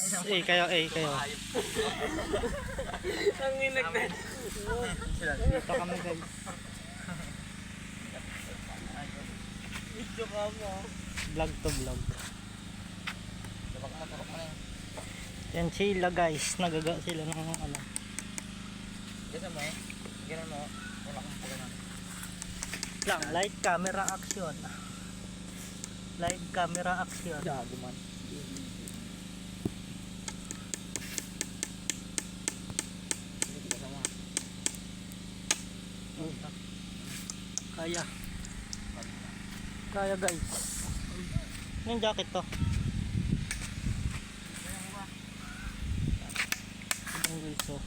kayo. Ang inag na. Dito kami guys. Video ka mo. Vlog to vlog. Yan sila guys. Nagaga sila ng ano. Gano'n mo eh. Gano'n mo. Wala kang pagano'n. Lang, light camera action. Live camera action. Gago man. Kaya. Kaya guys. Yung jacket to. Ang guys oh.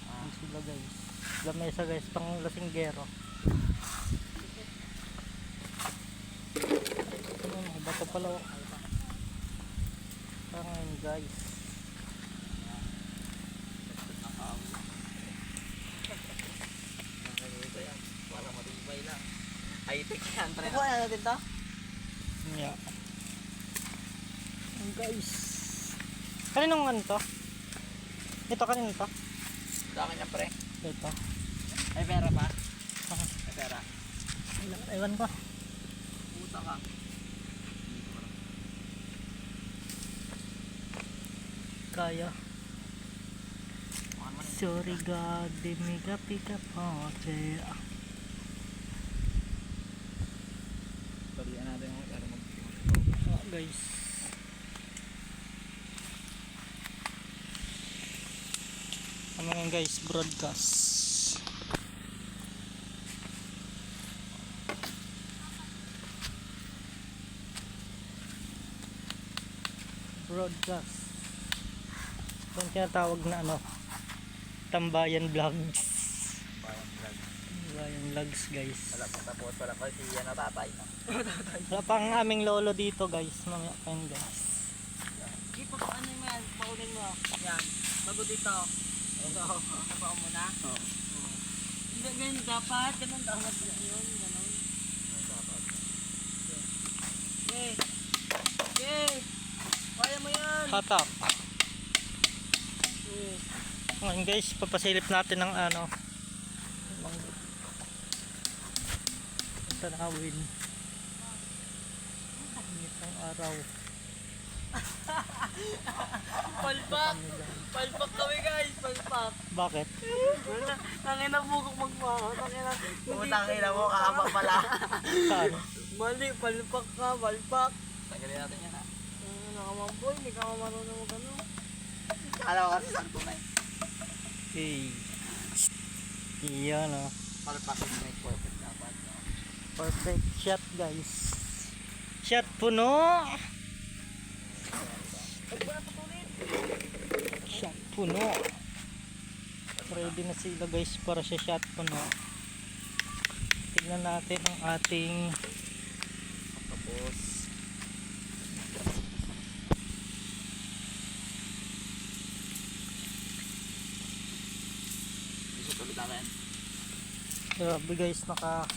Ang sila guys. Lamesa guys, pang lasinggero. Ano, bato pala oh. Tangan guys. Wala matibay lang. High-tech yan. Kuha na natin to? Yeah. Ang guys. Kaninong ano to? Ito kanino to? Sa akin yan pre. Ito. May pera pa? Ah, May pera. ewan ko. Puta ka. Kaya. Sorry God, di me kapika pote. Balian natin yung pera mo. Guys. Ano yan guys, broadcast. Broadcast. Yung tinatawag na ano, Tambayan Vlogs. Tambayan Vlogs guys. Wala pang tapos. Wala pa si yan na tatay. Wala pang aming lolo dito guys. Mamaya pa yun guys. Hindi pa ano mo yan, paunin mo. Yan, bago dito. Nabaon mo na? Oo. Ganun dapat, ganun dapat yun, ganun. Okay. Okay. Kaya mo yan. Hatak. Okay. Ngayon guys, papasilip natin ng ano. Tanawin. Init ng araw. Palpak. Palpak kami guys, palpak. Bakit? Tangin na bukok magmahal. Putang ina mo, kahaba pala. Saan? Mali, palpak ka, palpak. Tanggalin natin yan ha. Nakamamboy, hindi ka marunong mag ano. Kala ko kasi sakto na eh. Okay. Iyan oh. Palpak is make perfect dapat. No? Perfect shot guys. Shot puno. Shot puno. Ready na sila guys para sa shot puno. Tignan natin ang ating Tapos. Isot ulit natin. grabe guys naka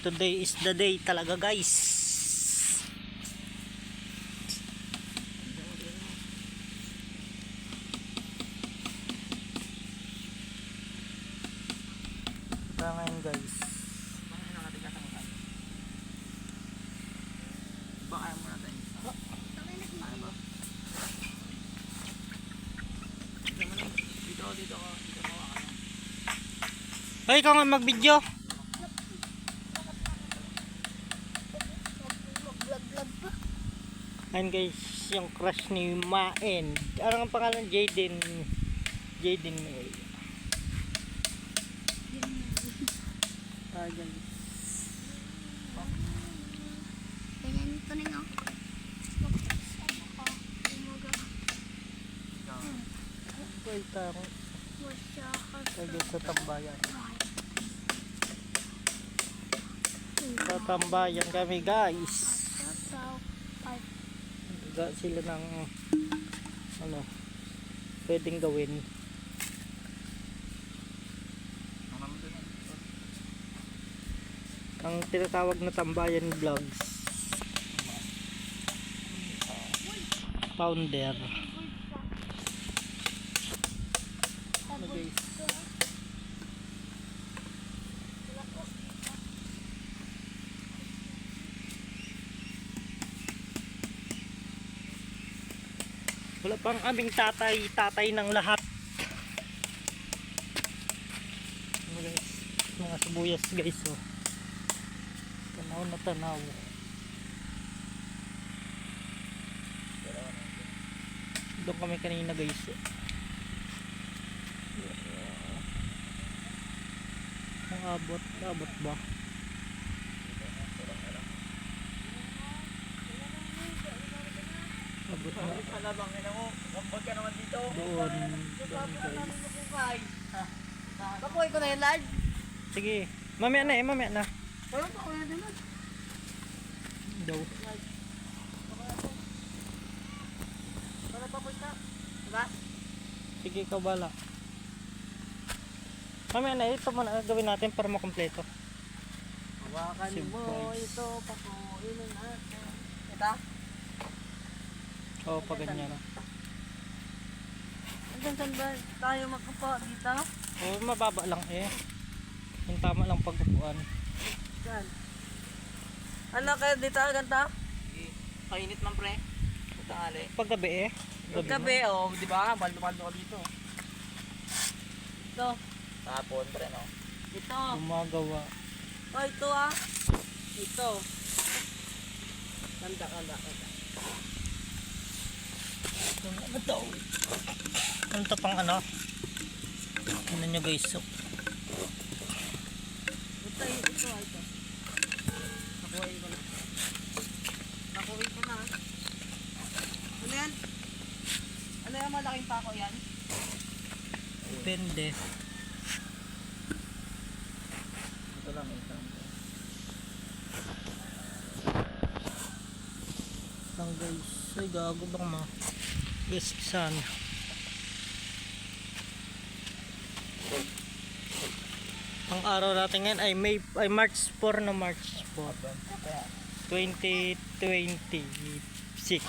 today is the day talaga guys. Ito ngayon guys. Ano natin kasangutan? Ba kaya mo natin? Kaya ba? Dito ko. Hoy, ikaw nga mag-video. Ayun guys, yung crush ni Maen. Ano ang pangalan? Jaden May. Guys. Ganyan ito na nga. Wait, taro. Lagi sa tambayan. Sa tambayan kami guys. Ga sila ng ano pwedeng gawin. Ang tinatawag na Tambayan Vlogs. Founder. Ano guys? Wala pang aming tatay ng lahat. Ano guys? Mga sibuyas guys oh. Tanaw na tanaw. Doon kami kanina guys. Ang abot ba? Abot na. Palabang ina mo. Huwag ka naman dito. Doon guys. Bakuhay ko na yung live. Sige. Mamaya na. Wala pa ko na din. Daw. Wala pa po siya. Diba? Sige, ikaw bala. Mamaya na, ito muna gawin natin para makompleto. Hawakan mo Surprise. ito. Pakuinin natin. Ito? Oo, pag ganyan. Hanggang saan ba tayo magkupo dito? Oo, mababa lang eh. Yung tama lang pagkupuan. Saan? Ano kayo dito? Ganito? Kainit man pre. Tangali. Paggabi eh. Gabi oh, di ba? Baldo-baldo ka dito. Ito. Tapon pre no. Ito. Gumagawa. Oh, ito ah. Ito. Kanda. Ano to? Ano to pang ano? Ano nyo guys? So, Ito. Nakuha ko na. Ano yan? Ano yan? Malaking pako yan? depende. Ito lang ito. Lang guys. Ay gago bang ma. Yes, saan? Ang araw natin ngayon ay March 4 na March 4. 2026.